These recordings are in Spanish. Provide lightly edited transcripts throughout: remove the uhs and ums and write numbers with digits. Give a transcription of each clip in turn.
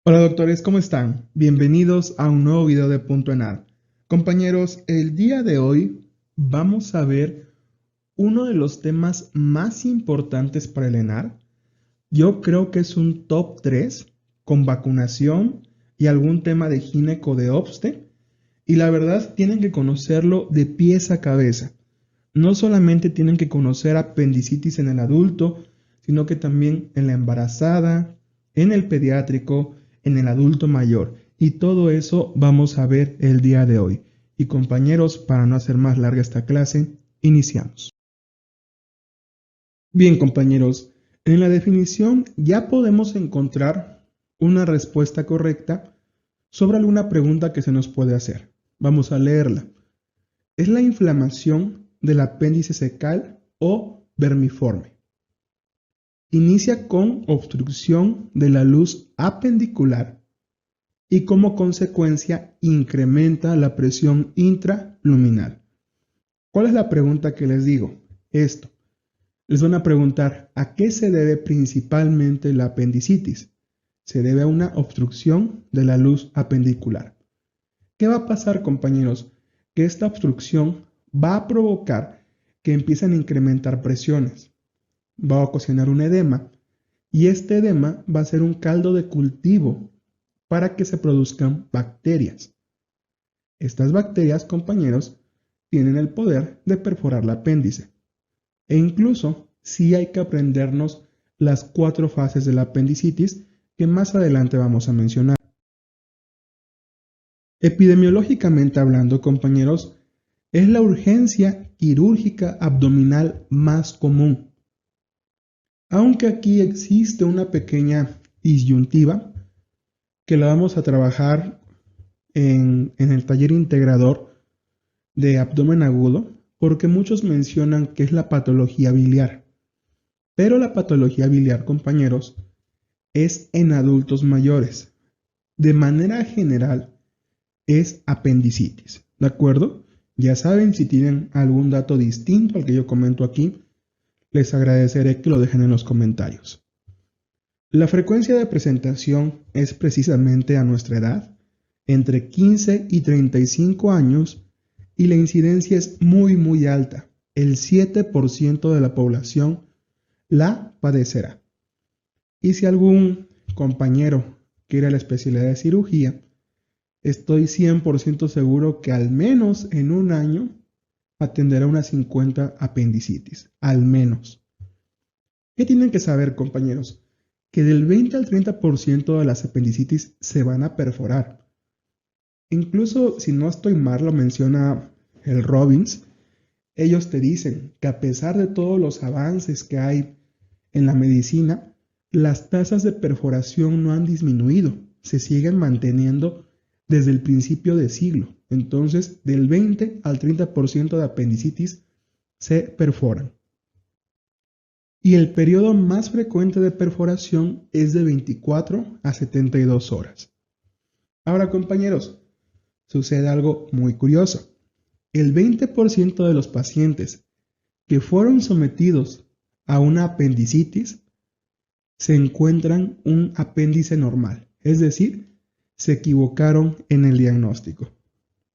Hola doctores, ¿cómo están? Bienvenidos a un nuevo video de Punto ENAR. Compañeros, el día de hoy vamos a ver uno de los temas más importantes para el ENAR. Yo creo que es un top 3 con vacunación y algún tema de gineco de obste. Y la verdad tienen que conocerlo de pies a cabeza. No solamente tienen que conocer apendicitis en el adulto, sino que también en la embarazada, en el pediátrico, en el adulto mayor. Y todo eso vamos a ver el día de hoy. Y compañeros, para no hacer más larga esta clase, iniciamos. Bien, compañeros, en la definición ya podemos encontrar una respuesta correcta sobre alguna pregunta que se nos puede hacer. Vamos a leerla. Es la inflamación del apéndice secal o vermiforme. Inicia con obstrucción de la luz apendicular y como consecuencia incrementa la presión intraluminal. ¿Cuál es la pregunta que les digo? Esto. Les van a preguntar ¿a qué se debe principalmente la apendicitis? Se debe a una obstrucción de la luz apendicular. ¿Qué va a pasar, compañeros? Que esta obstrucción va a provocar que empiecen a incrementar presiones. Va a ocasionar un edema y este edema va a ser un caldo de cultivo para que se produzcan bacterias. Estas bacterias, compañeros, tienen el poder de perforar el apéndice. E incluso sí hay que aprendernos las 4 fases de la apendicitis que más adelante vamos a mencionar. Epidemiológicamente hablando, compañeros, es la urgencia quirúrgica abdominal más común. Aunque aquí existe una pequeña disyuntiva que la vamos a trabajar en el taller integrador de abdomen agudo, porque muchos mencionan que es la patología biliar. Pero la patología biliar, compañeros, es en adultos mayores. De manera general, es apendicitis, ¿de acuerdo? Ya saben, si tienen algún dato distinto al que yo comento aquí, les agradeceré que lo dejen en los comentarios. La frecuencia de presentación es precisamente a nuestra edad, entre 15 y 35 años, y la incidencia es muy alta. El 7% de la población la padecerá. Y si algún compañero quiere la especialidad de cirugía, estoy 100% seguro que al menos en un año atenderá unas 50 apendicitis, al menos. ¿Qué tienen que saber, compañeros? Que del 20 al 30% de las apendicitis se van a perforar. Incluso si no estoy mal, lo menciona el Robbins, ellos te dicen que a pesar de todos los avances que hay en la medicina, las tasas de perforación no han disminuido, se siguen manteniendo desde el principio de siglo. Entonces, del 20 al 30% de apendicitis se perforan. Y el periodo más frecuente de perforación es de 24 a 72 horas. Ahora, compañeros, sucede algo muy curioso. El 20% de los pacientes que fueron sometidos a una apendicitis se encuentran un apéndice normal, es decir, se equivocaron en el diagnóstico.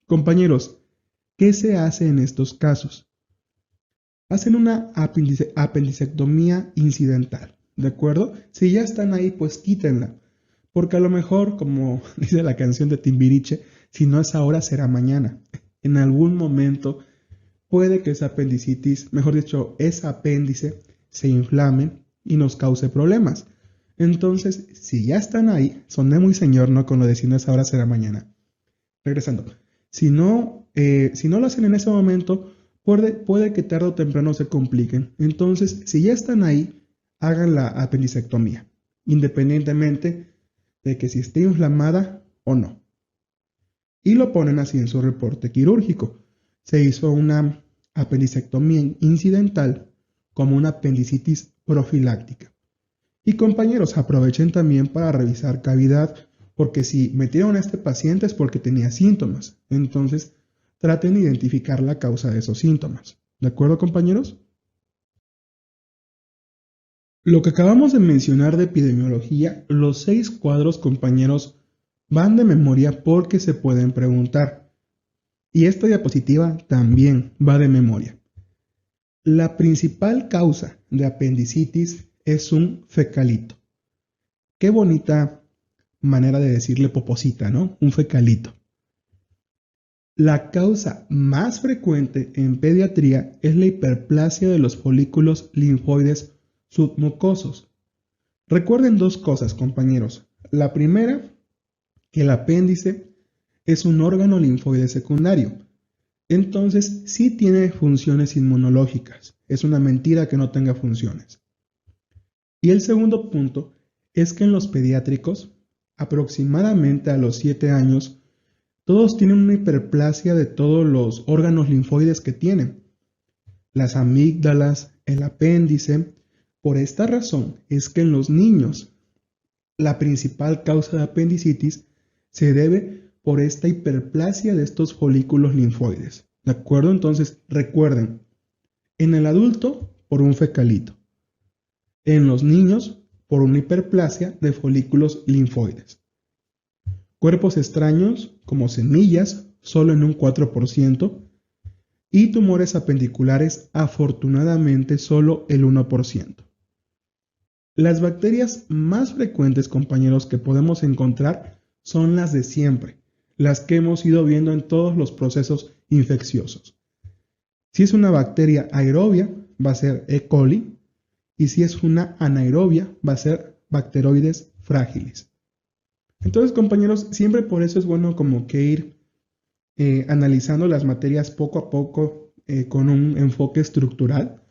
Compañeros, ¿qué se hace en estos casos? Hacen una apendicectomía incidental, ¿de acuerdo? Si ya están ahí, pues quítenla, porque a lo mejor, como dice la canción de Timbiriche, si no es ahora, será mañana. En algún momento puede que esa apendicitis, mejor dicho, ese apéndice se inflame y nos cause problemas. Entonces, si ya están ahí, soné muy señor, ¿no? Con lo de si no es ahora, será mañana. Regresando. Si no lo hacen en ese momento, puede que tarde o temprano se compliquen. Entonces, si ya están ahí, hagan la apendicectomía, independientemente de que si esté inflamada o no. Y lo ponen así en su reporte quirúrgico. Se hizo una apendicectomía incidental como una apendicitis profiláctica. Y compañeros, aprovechen también para revisar cavidad, porque si metieron a este paciente es porque tenía síntomas. Entonces, traten de identificar la causa de esos síntomas. ¿De acuerdo, compañeros? Lo que acabamos de mencionar de epidemiología, los 6 cuadros, compañeros, van de memoria porque se pueden preguntar. Y esta diapositiva también va de memoria. La principal causa de apendicitis es un fecalito. Qué bonita manera de decirle poposita, ¿no? Un fecalito. La causa más frecuente en pediatría es la hiperplasia de los folículos linfoides submucosos. Recuerden 2 cosas, compañeros. La primera, que el apéndice es un órgano linfoide secundario. Entonces, sí tiene funciones inmunológicas. Es una mentira que no tenga funciones. Y el segundo punto es que en los pediátricos, aproximadamente a los 7 años, todos tienen una hiperplasia de todos los órganos linfoides que tienen. Las amígdalas, el apéndice. Por esta razón es que en los niños la principal causa de apendicitis se debe por esta hiperplasia de estos folículos linfoides. ¿De acuerdo? Entonces, recuerden, en el adulto por un fecalito, en los niños por una hiperplasia de folículos linfoides. Cuerpos extraños como semillas solo en un 4% y tumores apendiculares afortunadamente solo el 1%. Las bacterias más frecuentes, compañeros, que podemos encontrar son las de siempre, las que hemos ido viendo en todos los procesos infecciosos. Si es una bacteria aerobia, va a ser E. coli, y si es una anaerobia, va a ser Bacteroides fragilis. Entonces, compañeros, siempre por eso es bueno como que ir analizando las materias poco a poco con un enfoque estructural,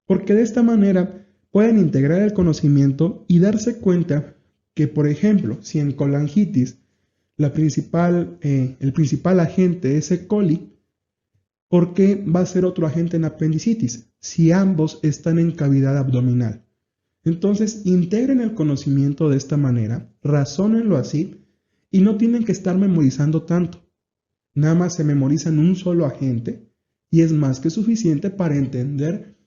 porque de esta manera pueden integrar el conocimiento y darse cuenta que, por ejemplo, si en colangitis el principal agente es E. coli, ¿por qué va a ser otro agente en apendicitis si ambos están en cavidad abdominal? Entonces, integren el conocimiento de esta manera, razónenlo así y no tienen que estar memorizando tanto. Nada más se memorizan un solo agente y es más que suficiente para entender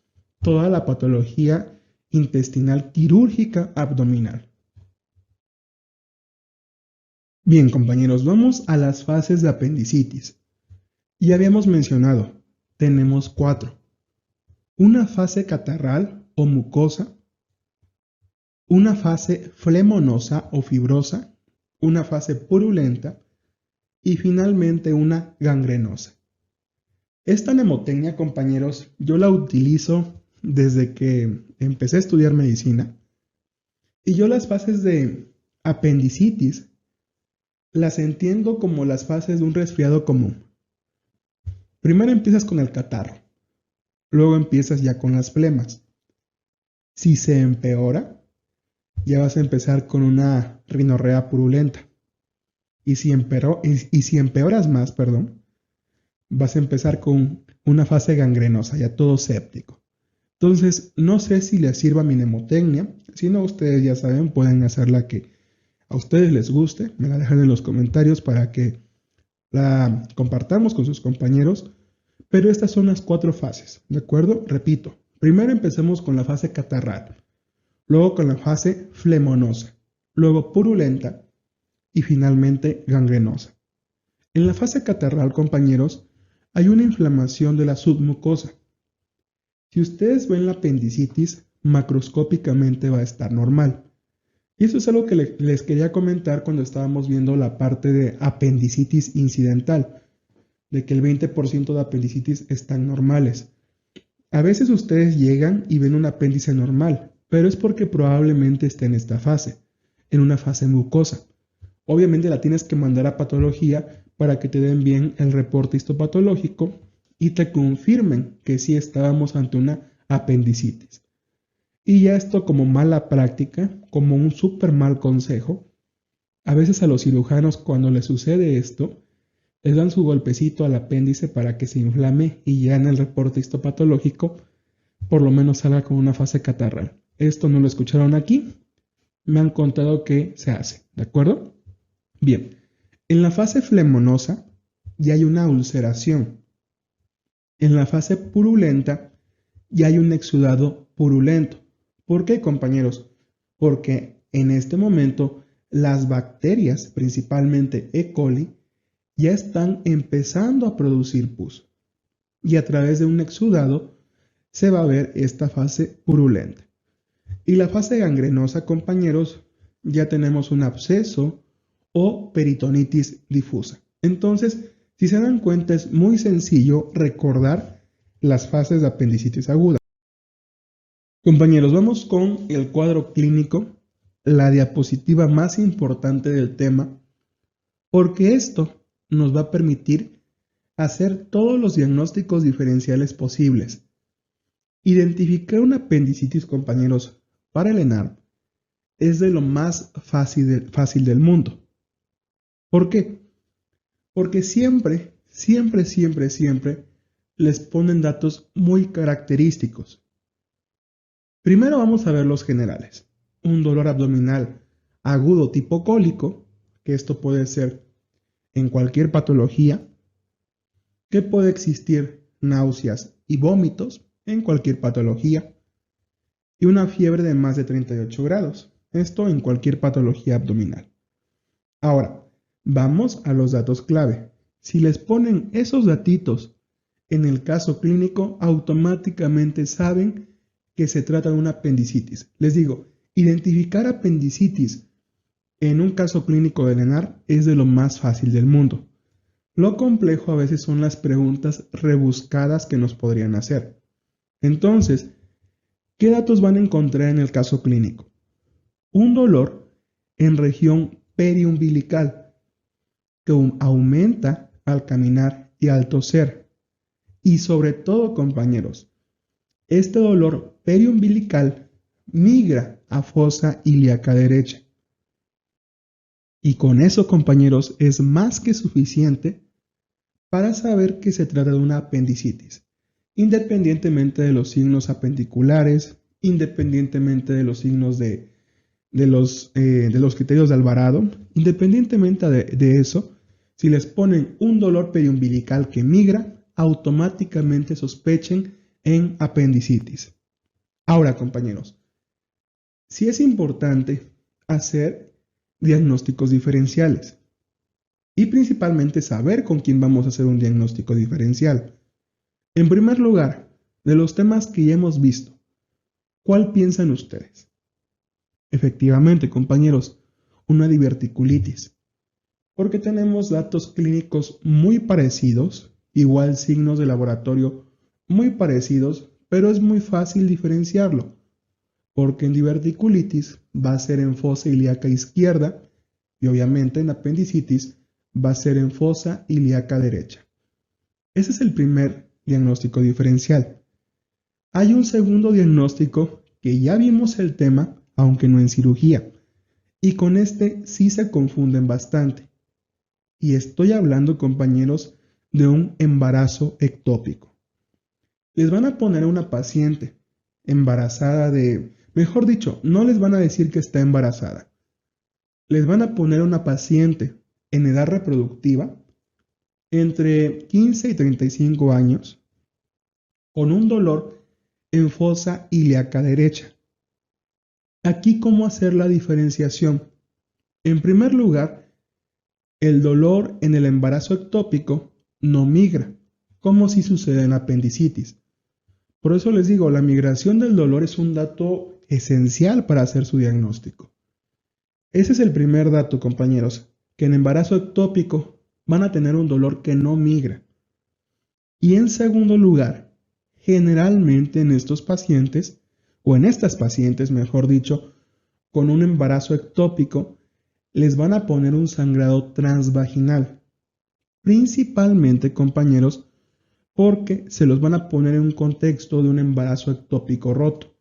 toda la patología intestinal quirúrgica abdominal. Bien, compañeros, vamos a las fases de apendicitis. Ya habíamos mencionado, tenemos 4. Una fase catarral o mucosa, una fase flemonosa o fibrosa, una fase purulenta y finalmente una gangrenosa. Esta mnemotecnia, compañeros, yo la utilizo desde que empecé a estudiar medicina y yo las fases de apendicitis las entiendo como las fases de un resfriado común. Primero empiezas con el catarro, luego empiezas ya con las flemas. Si se empeora, ya vas a empezar con una rinorrea purulenta. Y si empeoras más, vas a empezar con una fase gangrenosa, ya todo séptico. Entonces, no sé si les sirva mi mnemotecnia. Si no, ustedes ya saben, pueden hacer la que a ustedes les guste. Me la dejan en los comentarios para que la compartamos con sus compañeros. Pero estas son las 4 fases, ¿de acuerdo? Repito, primero empecemos con la fase catarral, luego con la fase flemonosa, luego purulenta y finalmente gangrenosa. En la fase catarral, compañeros, hay una inflamación de la submucosa. Si ustedes ven la apendicitis, macroscópicamente va a estar normal. Y eso es algo que les quería comentar cuando estábamos viendo la parte de apendicitis incidental, de que el 20% de apendicitis están normales. A veces ustedes llegan y ven un apéndice normal, pero es porque probablemente esté en esta fase, en una fase mucosa. Obviamente la tienes que mandar a patología para que te den bien el reporte histopatológico y te confirmen que sí estábamos ante una apendicitis. Y ya esto como mala práctica, como un súper mal consejo, a veces a los cirujanos cuando les sucede esto, les dan su golpecito al apéndice para que se inflame y ya en el reporte histopatológico por lo menos salga con una fase catarral. Esto no lo escucharon aquí, me han contado que se hace, ¿de acuerdo? Bien, en la fase flemonosa ya hay una ulceración. En la fase purulenta ya hay un exudado purulento. ¿Por qué, compañeros? Porque en este momento las bacterias, principalmente E. coli, ya están empezando a producir pus. Y a través de un exudado se va a ver esta fase purulenta. Y la fase gangrenosa, compañeros, ya tenemos un absceso o peritonitis difusa. Entonces, si se dan cuenta, es muy sencillo recordar las fases de apendicitis aguda. Compañeros, vamos con el cuadro clínico, la diapositiva más importante del tema, porque esto nos va a permitir hacer todos los diagnósticos diferenciales posibles. Identificar una apendicitis, compañeros, para el ENARP es de lo más fácil del mundo. ¿Por qué? Porque siempre les ponen datos muy característicos. Primero vamos a ver los generales. Un dolor abdominal agudo tipo cólico, que esto puede ser en cualquier patología, que puede existir náuseas y vómitos en cualquier patología, y una fiebre de más de 38 grados, esto en cualquier patología abdominal. Ahora, vamos a los datos clave. Si les ponen esos datitos en el caso clínico, automáticamente saben que se trata de una apendicitis. Les digo, identificar apendicitis en un caso clínico del ENARP es de lo más fácil del mundo. Lo complejo a veces son las preguntas rebuscadas que nos podrían hacer. Entonces, ¿qué datos van a encontrar en el caso clínico? Un dolor en región periumbilical que aumenta al caminar y al toser. Y sobre todo, compañeros, este dolor periumbilical migra a fosa ilíaca derecha. Y con eso, compañeros, es más que suficiente para saber que se trata de una apendicitis, independientemente de los signos apendiculares, independientemente de los signos de los criterios de Alvarado, independientemente de eso, si les ponen un dolor periumbilical que migra, automáticamente sospechen en apendicitis. Ahora, compañeros, sí es importante hacer diagnósticos diferenciales y principalmente saber con quién vamos a hacer un diagnóstico diferencial. En primer lugar, de los temas que ya hemos visto, ¿cuál piensan ustedes? Efectivamente, compañeros, una diverticulitis, porque tenemos datos clínicos muy parecidos, igual signos de laboratorio muy parecidos, pero es muy fácil diferenciarlo, porque en diverticulitis va a ser en fosa ilíaca izquierda y obviamente en apendicitis va a ser en fosa ilíaca derecha. Ese es el primer diagnóstico diferencial. Hay un segundo diagnóstico que ya vimos el tema, aunque no en cirugía, y con este sí se confunden bastante. Y estoy hablando, compañeros, de un embarazo ectópico. Les van a poner a una paciente embarazada mejor dicho, no les van a decir que está embarazada. Les van a poner a una paciente en edad reproductiva entre 15 y 35 años con un dolor en fosa ilíaca derecha. Aquí, ¿cómo hacer la diferenciación? En primer lugar, el dolor en el embarazo ectópico no migra, como si sucede en apendicitis. Por eso les digo, la migración del dolor es un dato esencial para hacer su diagnóstico. Ese es el primer dato, compañeros, que en embarazo ectópico van a tener un dolor que no migra. Y en segundo lugar, generalmente en estos pacientes, o en estas pacientes, mejor dicho, con un embarazo ectópico, les van a poner un sangrado transvaginal. Principalmente, compañeros, porque se los van a poner en un contexto de un embarazo ectópico roto,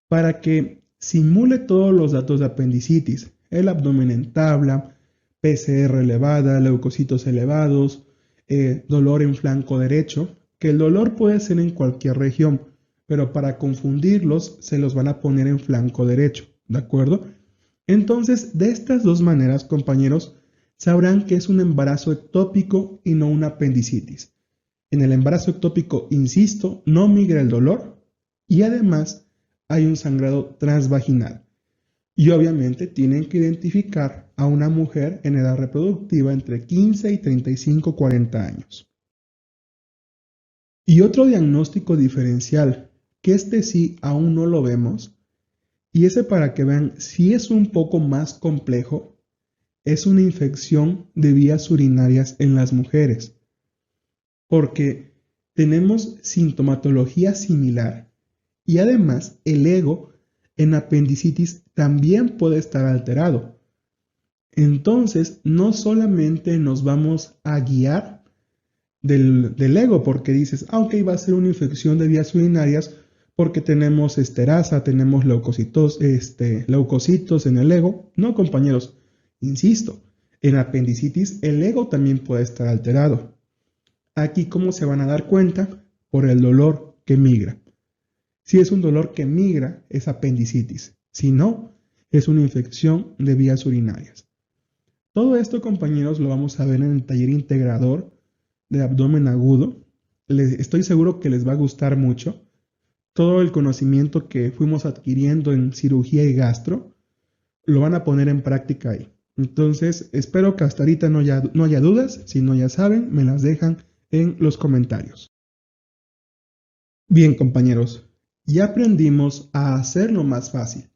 para que simule todos los datos de apendicitis, el abdomen en tabla, PCR elevada, leucocitos elevados, dolor en flanco derecho, que el dolor puede ser en cualquier región, pero para confundirlos se los van a poner en flanco derecho, ¿de acuerdo? Entonces, de estas dos maneras, compañeros, sabrán que es un embarazo ectópico y no una apendicitis. En el embarazo ectópico, insisto, no migra el dolor y además hay un sangrado transvaginal. Y obviamente tienen que identificar a una mujer en edad reproductiva entre 15 y 35, 40 años. Y otro diagnóstico diferencial, que este sí aún no lo vemos, y ese para que vean si es un poco más complejo, es una infección de vías urinarias en las mujeres, porque tenemos sintomatología similar y además el ego en apendicitis también puede estar alterado. Entonces, no solamente nos vamos a guiar del ego, porque dices, ok, va a ser una infección de vías urinarias porque tenemos esterasa, tenemos leucocitos en el ego. No, compañeros, insisto, en apendicitis el ego también puede estar alterado. Aquí, ¿cómo se van a dar cuenta? Por el dolor que migra. Si es un dolor que migra, es apendicitis. Si no, es una infección de vías urinarias. Todo esto, compañeros, lo vamos a ver en el taller integrador de abdomen agudo. Estoy seguro que les va a gustar mucho. Todo el conocimiento que fuimos adquiriendo en cirugía y gastro lo van a poner en práctica ahí. Entonces, espero que hasta ahorita no haya dudas. Si no ya saben, me las dejan en los comentarios. Bien, compañeros, ya aprendimos a hacerlo más fácil,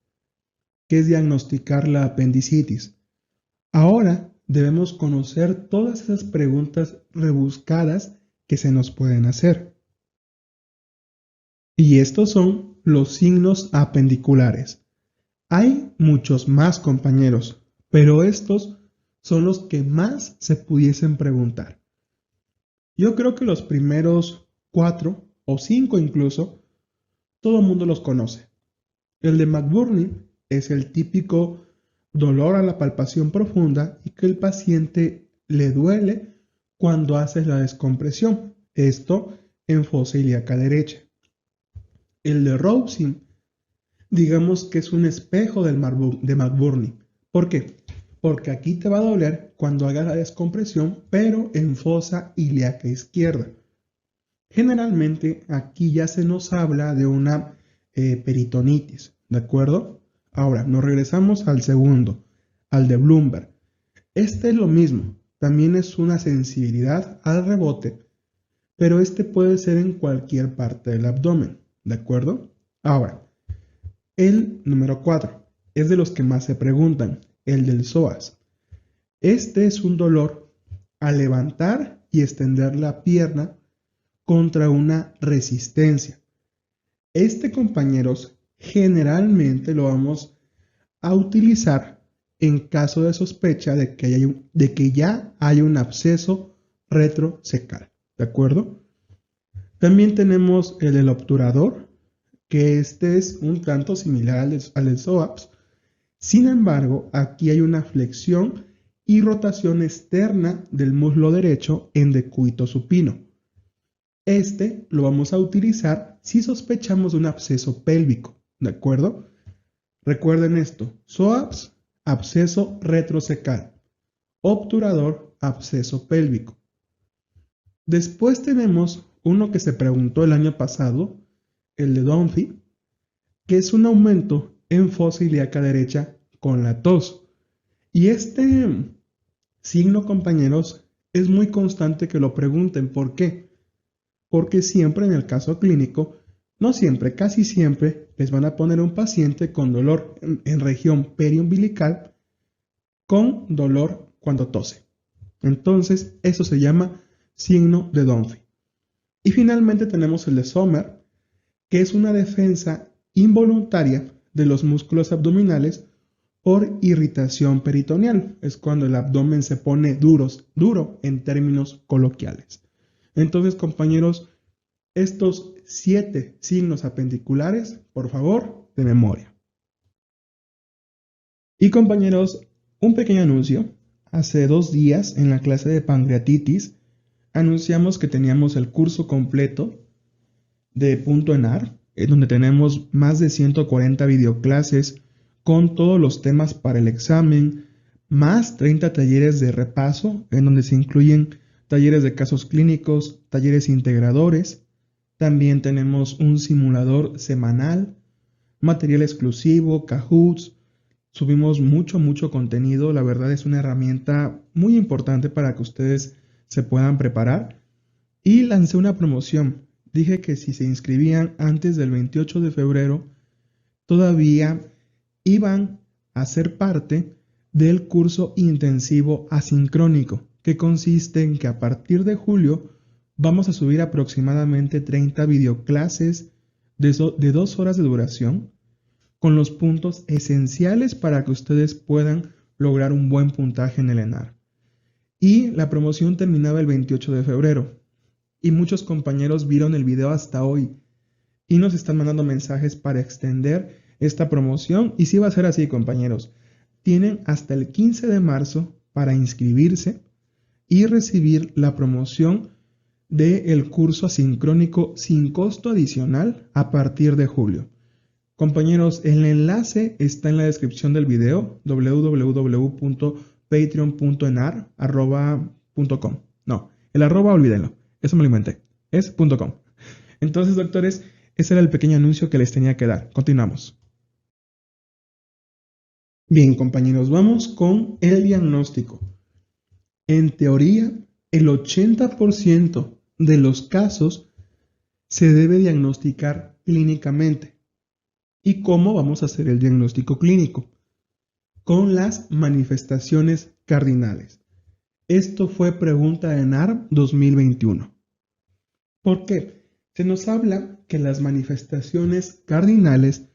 que es diagnosticar la apendicitis. Ahora debemos conocer todas esas preguntas rebuscadas que se nos pueden hacer. Y estos son los signos apendiculares. Hay muchos más, compañeros, pero estos son los que más se pudiesen preguntar. Yo creo que los primeros 4 o 5 incluso, todo el mundo los conoce. El de McBurney es el típico dolor a la palpación profunda y que el paciente le duele cuando haces la descompresión. Esto en fosa ilíaca derecha. El de Rousing, digamos que es un espejo de McBurney. ¿Por qué? Porque aquí te va a doler cuando hagas la descompresión, pero en fosa ilíaca izquierda. Generalmente aquí ya se nos habla de una peritonitis, ¿de acuerdo? Ahora, nos regresamos al segundo, al de Bloomberg. Este es lo mismo, también es una sensibilidad al rebote, pero este puede ser en cualquier parte del abdomen, ¿de acuerdo? Ahora, el número 4 es de los que más se preguntan, el del psoas. Este es un dolor al levantar y extender la pierna contra una resistencia. Este, compañeros, generalmente lo vamos a utilizar en caso de sospecha de que ya hay un absceso retrocecal, ¿de acuerdo? También tenemos el del obturador, que este es un tanto similar al del psoas. Sin embargo, aquí hay una flexión y rotación externa del muslo derecho en decúbito supino. Este lo vamos a utilizar si sospechamos de un absceso pélvico, ¿de acuerdo? Recuerden esto, psoas, absceso retrocecal, obturador, absceso pélvico. Después tenemos uno que se preguntó el año pasado, el de Dunphy, que es un aumento en fosa ilíaca derecha con la tos. Y este signo, compañeros, es muy constante que lo pregunten. ¿Por qué? Porque siempre en el caso clínico, no siempre, casi siempre, les van a poner un paciente con dolor en región periumbilical con dolor cuando tose. Entonces, eso se llama signo de Dunphy. Y finalmente tenemos el de Sommer, que es una defensa involuntaria de los músculos abdominales por irritación peritoneal. Es cuando el abdomen se pone duro en términos coloquiales. Entonces, compañeros, estos 7 signos apendiculares, por favor, de memoria. Y compañeros, un pequeño anuncio. Hace 2 días, en la clase de pancreatitis, anunciamos que teníamos el curso completo de Punto ENAR, donde tenemos más de 140 videoclases con todos los temas para el examen, más 30 talleres de repaso, en donde se incluyen talleres de casos clínicos, talleres integradores. También tenemos un simulador semanal, material exclusivo, Kahoots. Subimos mucho contenido. La verdad es una herramienta muy importante para que ustedes se puedan preparar. Y lancé una promoción. Dije que si se inscribían antes del 28 de febrero, todavía iban a ser parte del curso intensivo asincrónico, que consiste en que a partir de julio vamos a subir aproximadamente 30 videoclases de 2 horas de duración con los puntos esenciales para que ustedes puedan lograr un buen puntaje en el ENAR. Y la promoción terminaba el 28 de febrero. Y muchos compañeros vieron el video hasta hoy y nos están mandando mensajes para extender esta promoción. Y sí va a ser así, compañeros. Tienen hasta el 15 de marzo para inscribirse y recibir la promoción del curso asincrónico sin costo adicional a partir de julio. Compañeros, el enlace está en la descripción del video, www.patreon.enar@.com. No, el arroba olvídenlo, eso me lo inventé, es .com. Entonces, doctores, ese era el pequeño anuncio que les tenía que dar. Continuamos. Bien, compañeros, vamos con el diagnóstico. En teoría, el 80% de los casos se debe diagnosticar clínicamente. ¿Y cómo vamos a hacer el diagnóstico clínico? Con las manifestaciones cardinales. Esto fue pregunta de ENAR 2021. ¿Por qué? Se nos habla que las manifestaciones cardinales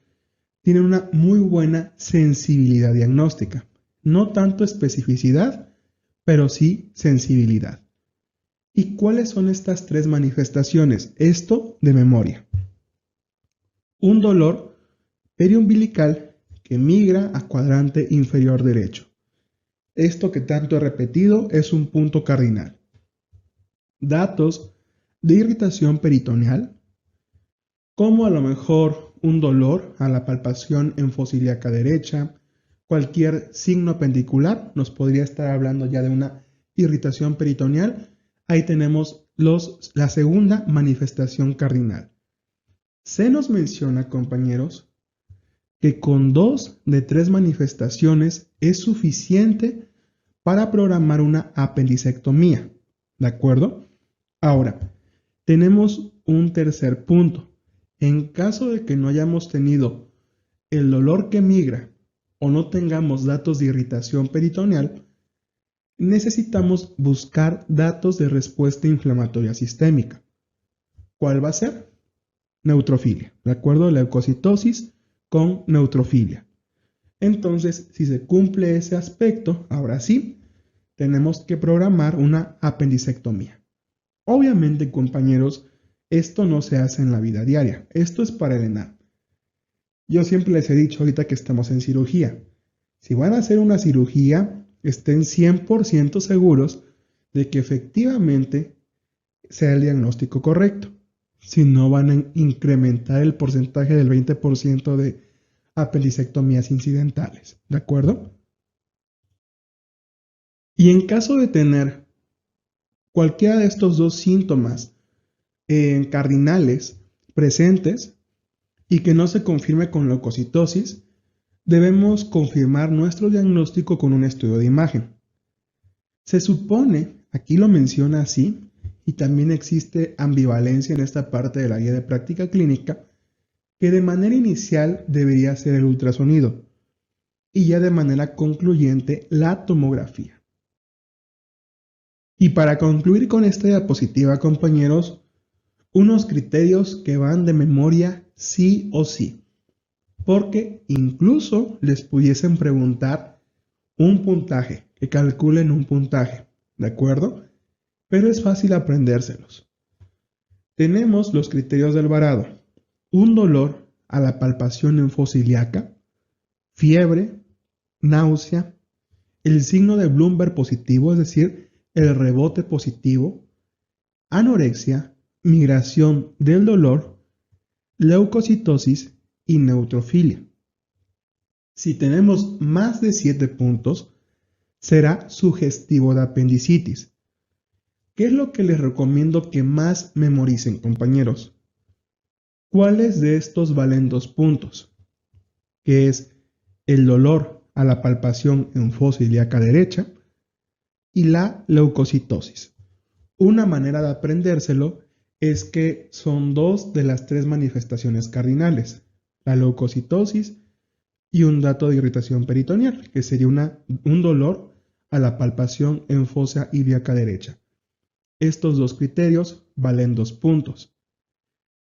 tienen una muy buena sensibilidad diagnóstica. No tanto especificidad, pero sí sensibilidad. ¿Y cuáles son estas 3 manifestaciones? Esto de memoria. Un dolor periumbilical que migra a cuadrante inferior derecho. Esto que tanto he repetido es un punto cardinal. Datos de irritación peritoneal, como a lo mejor un dolor a la palpación enfosiliaca derecha, cualquier signo apendicular, nos podría estar hablando ya de una irritación peritoneal. Ahí tenemos la segunda manifestación cardinal. Se nos menciona, compañeros, que con 2 de 3 manifestaciones es suficiente para programar una apendicectomía. ¿De acuerdo? Ahora, tenemos un tercer punto. En caso de que no hayamos tenido el dolor que migra o no tengamos datos de irritación peritoneal, necesitamos buscar datos de respuesta inflamatoria sistémica. ¿Cuál va a ser? Neutrofilia. ¿De acuerdo? Leucocitosis con neutrofilia. Entonces, si se cumple ese aspecto, ahora sí, tenemos que programar una apendicectomía. Obviamente, compañeros, esto no se hace en la vida diaria. Esto es para el ENAR. Yo siempre les he dicho ahorita que estamos en cirugía. Si van a hacer una cirugía, estén 100% seguros de que efectivamente sea el diagnóstico correcto. Si no, van a incrementar el porcentaje del 20% de apendicectomías incidentales. ¿De acuerdo? Y en caso de tener cualquiera de estos 2 síntomas cardinales presentes y que no se confirme con leucocitosis, debemos confirmar nuestro diagnóstico con un estudio de imagen. Se supone, aquí lo menciona así, y también existe ambivalencia en esta parte de la guía de práctica clínica, que de manera inicial debería ser el ultrasonido y ya de manera concluyente la tomografía. Y para concluir con esta diapositiva, compañeros, unos criterios que van de memoria sí o sí, porque incluso les pudiesen preguntar un puntaje, que calculen un puntaje, ¿de acuerdo? Pero es fácil aprendérselos. Tenemos los criterios de Alvarado: un dolor a la palpación enfosiliaca, fiebre, náusea, el signo de Bloomberg positivo, es decir, el rebote positivo, anorexia, migración del dolor, leucocitosis y neutrofilia. Si tenemos más de 7 puntos, será sugestivo de apendicitis. ¿Qué es lo que les recomiendo que más memoricen, compañeros? ¿Cuáles de estos valen 2 puntos? que es el dolor a la palpación en fosa ilíaca derecha, y la leucocitosis. Una manera de aprendérselo es que son dos de las tres manifestaciones cardinales, la leucocitosis y un dato de irritación peritoneal, que sería un dolor a la palpación en fosa ilíaca derecha. Estos dos criterios valen 2 puntos.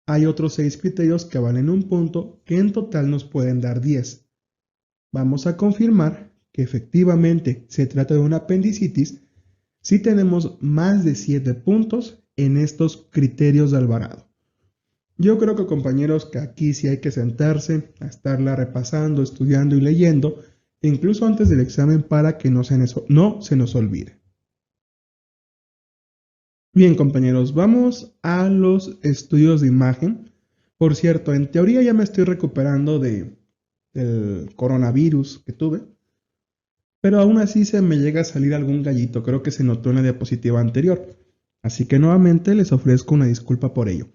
Hay otros 6 criterios que valen 1 punto, que en total nos pueden dar 10. Vamos a confirmar que efectivamente se trata de una apendicitis si tenemos más de 7 puntos en estos criterios de Alvarado. Yo creo que, compañeros, que aquí sí hay que sentarse a estarla repasando, estudiando y leyendo, incluso antes del examen, para que no se nos olvide. Bien, compañeros, vamos a los estudios de imagen. Por cierto, en teoría ya me estoy recuperando del coronavirus que tuve, pero aún así se me llega a salir algún gallito, creo que se notó en la diapositiva anterior. Así que nuevamente les ofrezco una disculpa por ello.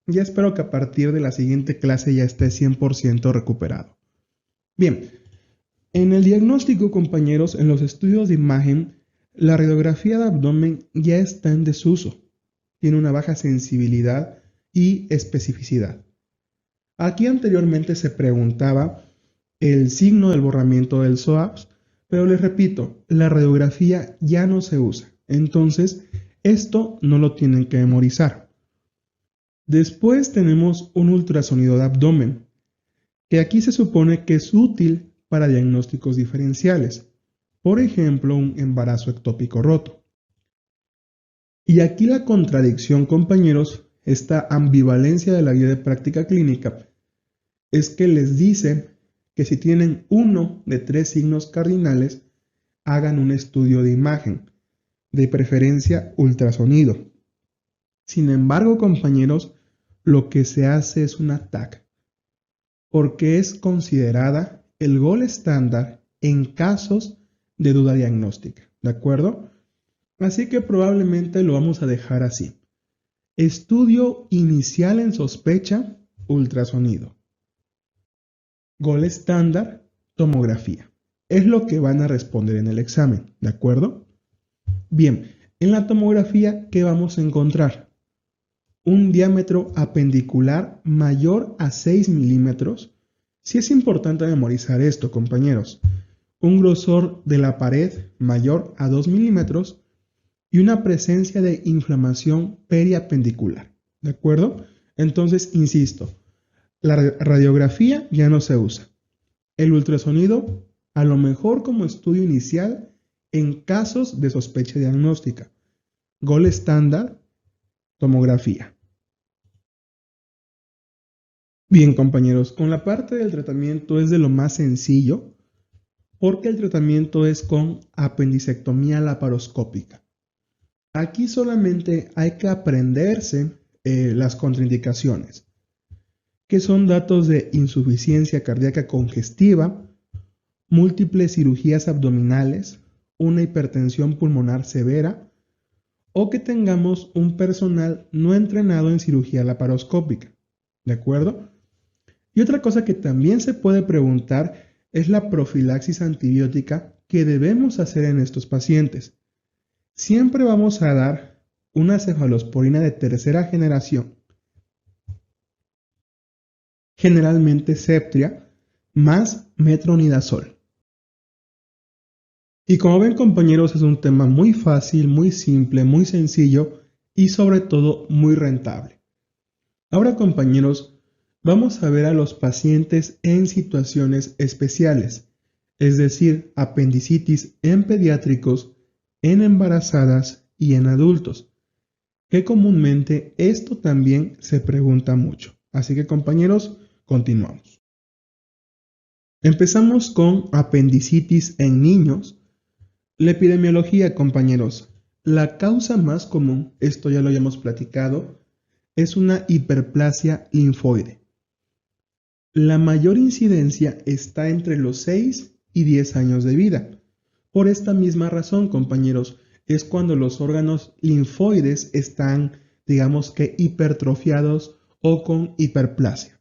Ya espero que a partir de la siguiente clase ya esté 100% recuperado. Bien, en el diagnóstico, compañeros, en los estudios de imagen, la radiografía de abdomen ya está en desuso. Tiene una baja sensibilidad y especificidad. Aquí anteriormente se preguntaba el signo del borramiento del psoas, pero les repito, la radiografía ya no se usa. Entonces, esto no lo tienen que memorizar. Después tenemos un ultrasonido de abdomen, que aquí se supone que es útil para diagnósticos diferenciales. Por ejemplo, un embarazo ectópico roto. Y aquí la contradicción, compañeros, esta ambivalencia de la guía de práctica clínica, es que les dice que si tienen uno de 3 signos cardinales, hagan un estudio de imagen, de preferencia ultrasonido. Sin embargo, compañeros, lo que se hace es una TAC, porque es considerada el gol estándar en casos de duda diagnóstica, ¿de acuerdo? Así que probablemente lo vamos a dejar así. Estudio inicial en sospecha, ultrasonido. Gol estándar, tomografía. Es lo que van a responder en el examen, ¿de acuerdo? Bien, en la tomografía, ¿qué vamos a encontrar? Un diámetro apendicular mayor a 6 milímetros. Sí es importante memorizar esto, compañeros. Un grosor de la pared mayor a 2 milímetros y una presencia de inflamación periapendicular. ¿De acuerdo? Entonces, insisto, la radiografía ya no se usa. El ultrasonido, a lo mejor como estudio inicial en casos de sospecha diagnóstica. Gol estándar, tomografía. Bien, compañeros, con la parte del tratamiento es de lo más sencillo porque el tratamiento es con apendicectomía laparoscópica. Aquí solamente hay que aprenderse las contraindicaciones, que son datos de insuficiencia cardíaca congestiva, múltiples cirugías abdominales, una hipertensión pulmonar severa o que tengamos un personal no entrenado en cirugía laparoscópica. ¿De acuerdo? Y otra cosa que también se puede preguntar es la profilaxis antibiótica que debemos hacer en estos pacientes. Siempre vamos a dar una cefalosporina de tercera generación, generalmente Septria, más metronidazol. Y como ven, compañeros, es un tema muy fácil, muy simple, muy sencillo y sobre todo muy rentable. Ahora, compañeros, vamos a ver a los pacientes en situaciones especiales, es decir, apendicitis en pediátricos, en embarazadas y en adultos, que comúnmente esto también se pregunta mucho. Así que, compañeros, continuamos. Empezamos con apendicitis en niños. La epidemiología, compañeros. La causa más común, esto ya lo habíamos platicado, es una hiperplasia linfoide. La mayor incidencia está entre los 6 y 10 años de vida. Por esta misma razón, compañeros, es cuando los órganos linfoides están, digamos que, hipertrofiados o con hiperplasia.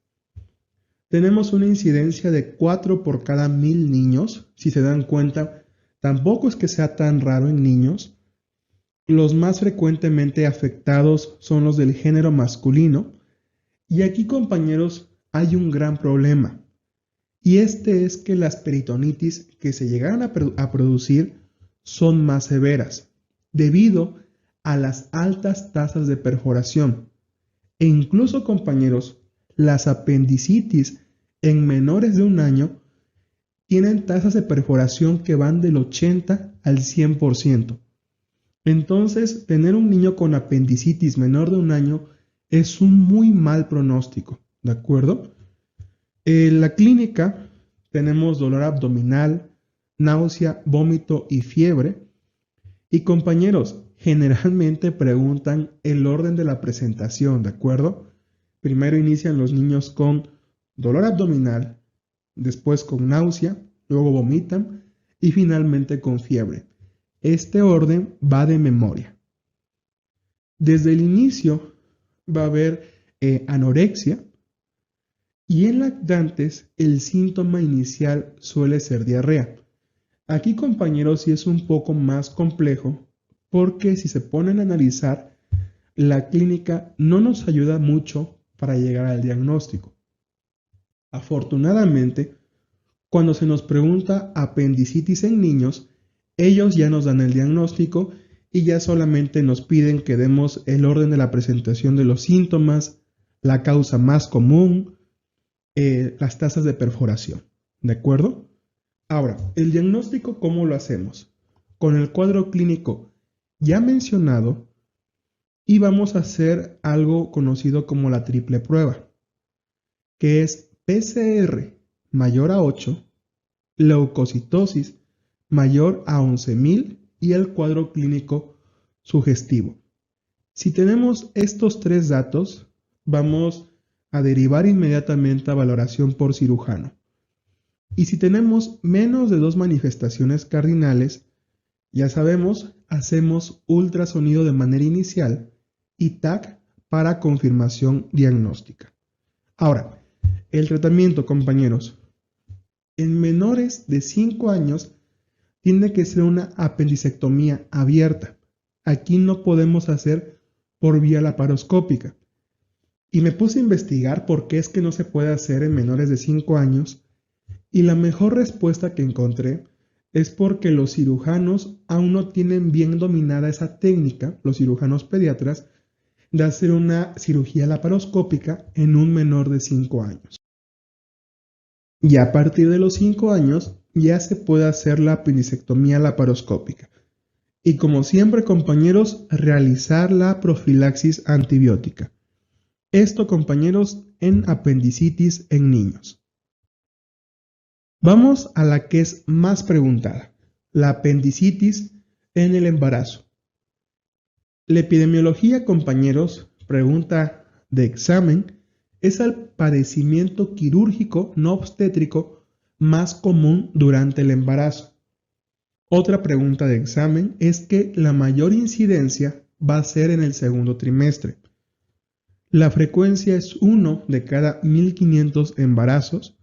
tenemos una incidencia de 4 por cada 1000 niños. Si se dan cuenta, tampoco es que sea tan raro en niños. Los más frecuentemente afectados son los del género masculino. Y aquí, compañeros, hay un gran problema. Y este es que las peritonitis que se llegaron a producir son más severas, debido a las altas tasas de perforación. E incluso, compañeros, las apendicitis en menores de un año tienen tasas de perforación que van del 80 al 100%. Entonces, tener un niño con apendicitis menor de un año es un muy mal pronóstico, ¿de acuerdo? En la clínica tenemos dolor abdominal, náusea, vómito y fiebre. Y compañeros, generalmente preguntan el orden de la presentación, ¿de acuerdo? Primero inician los niños con dolor abdominal, después con náusea, luego vomitan y finalmente con fiebre. Este orden va de memoria. Desde el inicio va a haber anorexia y en lactantes el síntoma inicial suele ser diarrea. Aquí, compañeros, sí es un poco más complejo porque si se ponen a analizar, la clínica no nos ayuda mucho para llegar al diagnóstico. Afortunadamente, cuando se nos pregunta apendicitis en niños, ellos ya nos dan el diagnóstico y ya solamente nos piden que demos el orden de la presentación de los síntomas, la causa más común, las tasas de perforación. ¿De acuerdo? Ahora, el diagnóstico, ¿cómo lo hacemos? Con el cuadro clínico ya mencionado y vamos a hacer algo conocido como la triple prueba, que es PCR mayor a 8, leucocitosis mayor a 11.000 y el cuadro clínico sugestivo. Si tenemos estos tres datos, vamos a derivar inmediatamente a valoración por cirujano. Y si tenemos menos de 2 manifestaciones cardinales, ya sabemos, hacemos ultrasonido de manera inicial y TAC para confirmación diagnóstica. Ahora, el tratamiento, compañeros, en menores de 5 años tiene que ser una apendicectomía abierta. Aquí no podemos hacer por vía laparoscópica. Y me puse a investigar por qué es que no se puede hacer en menores de 5 años. Y la mejor respuesta que encontré es porque los cirujanos aún no tienen bien dominada esa técnica, los cirujanos pediatras, de hacer una cirugía laparoscópica en un menor de 5 años. Y a partir de los 5 años ya se puede hacer la apendicectomía laparoscópica. Y como siempre, compañeros, realizar la profilaxis antibiótica. Esto, compañeros, en apendicitis en niños. Vamos a la que es más preguntada, la apendicitis en el embarazo. La epidemiología, compañeros, pregunta de examen, es el padecimiento quirúrgico no obstétrico más común durante el embarazo. Otra pregunta de examen es que la mayor incidencia va a ser en el segundo trimestre. La frecuencia es 1 de cada 1500 embarazos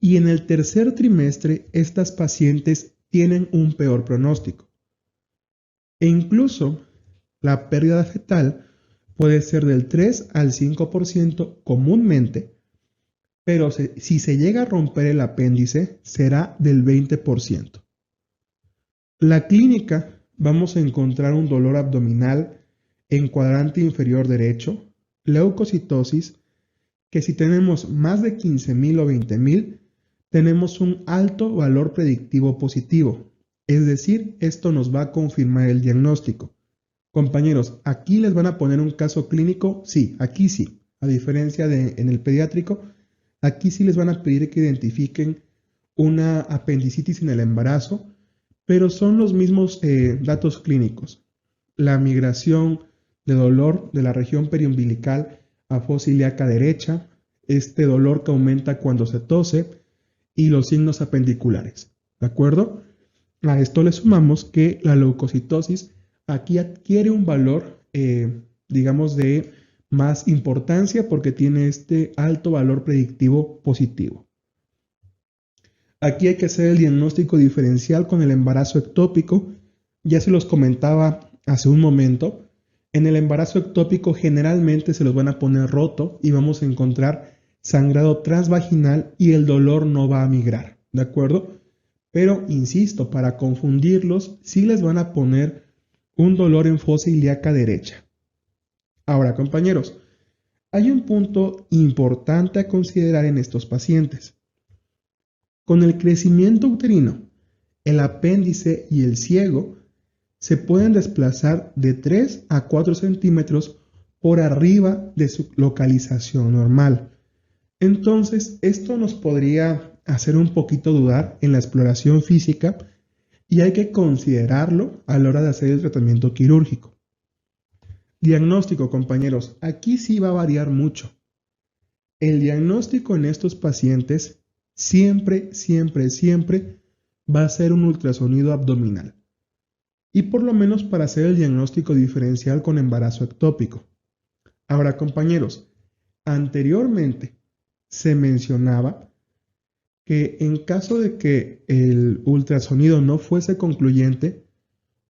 y en el tercer trimestre estas pacientes tienen un peor pronóstico. E incluso la pérdida fetal puede ser del 3 al 5% comúnmente, pero si se llega a romper el apéndice será del 20%. La clínica vamos a encontrar un dolor abdominal en cuadrante inferior derecho, leucocitosis, que si tenemos más de 15.000 o 20.000, tenemos un alto valor predictivo positivo. Es decir, esto nos va a confirmar el diagnóstico. Compañeros, ¿aquí les van a poner un caso clínico? Sí, aquí sí. A diferencia de en el pediátrico, aquí sí les van a pedir que identifiquen una apendicitis en el embarazo, pero son los mismos datos clínicos. La migración de dolor de la región periumbilical a fosa ilíaca derecha, este dolor que aumenta cuando se tose y los signos apendiculares. ¿De acuerdo? A esto le sumamos que la leucocitosis aquí adquiere un valor, digamos, de más importancia porque tiene este alto valor predictivo positivo. Aquí hay que hacer el diagnóstico diferencial con el embarazo ectópico. Ya se los comentaba hace un momento. En el embarazo ectópico generalmente se los van a poner roto y vamos a encontrar sangrado transvaginal y el dolor no va a migrar, ¿de acuerdo? Pero, insisto, para confundirlos, sí les van a poner un dolor en fosa ilíaca derecha. Ahora, compañeros, hay un punto importante a considerar en estos pacientes. Con el crecimiento uterino, el apéndice y el ciego se pueden desplazar de 3 a 4 centímetros por arriba de su localización normal. Entonces, esto nos podría hacer un poquito dudar en la exploración física y hay que considerarlo a la hora de hacer el tratamiento quirúrgico. Diagnóstico, compañeros, aquí sí va a variar mucho. El diagnóstico en estos pacientes siempre va a ser un ultrasonido abdominal. Y por lo menos para hacer el diagnóstico diferencial con embarazo ectópico. Ahora, compañeros, anteriormente se mencionaba que en caso de que el ultrasonido no fuese concluyente,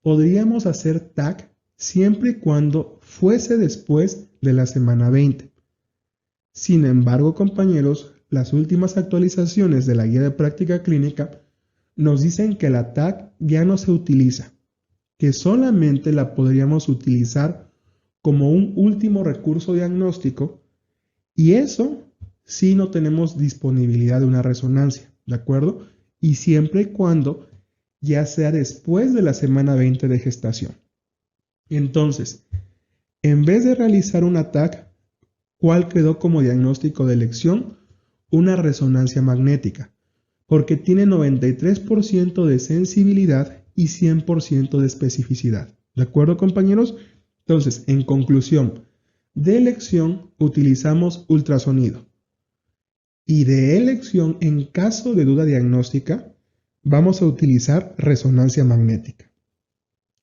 podríamos hacer TAC siempre y cuando fuese después de la semana 20. Sin embargo, compañeros, las últimas actualizaciones de la guía de práctica clínica nos dicen que la TAC ya no se utiliza, que solamente la podríamos utilizar como un último recurso diagnóstico y eso si no tenemos disponibilidad de una resonancia, ¿de acuerdo? Y siempre y cuando ya sea después de la semana 20 de gestación. Entonces, en vez de realizar un TAC, ¿cuál quedó como diagnóstico de elección? Una resonancia magnética, porque tiene 93% de sensibilidad y 100% de especificidad. ¿De acuerdo, compañeros? Entonces, en conclusión, de elección utilizamos ultrasonido. Y de elección, en caso de duda diagnóstica, vamos a utilizar resonancia magnética.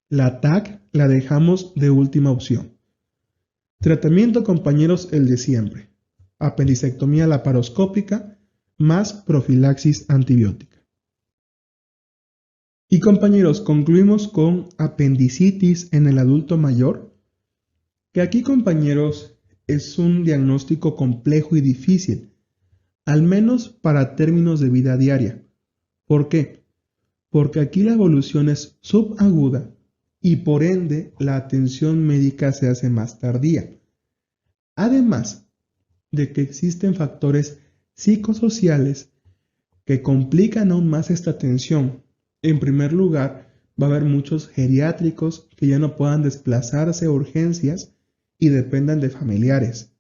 La TAC la dejamos de última opción. Tratamiento, compañeros, el de siempre. Apendicectomía laparoscópica más profilaxis antibiótica. Y compañeros, concluimos con apendicitis en el adulto mayor, que aquí, compañeros, es un diagnóstico complejo y difícil, al menos para términos de vida diaria. ¿Por qué? Porque aquí la evolución es subaguda y por ende la atención médica se hace más tardía. Además de que existen factores psicosociales que complican aún más esta atención. En primer lugar, va a haber muchos geriátricos que ya no puedan desplazarse a urgencias y dependan de familiares.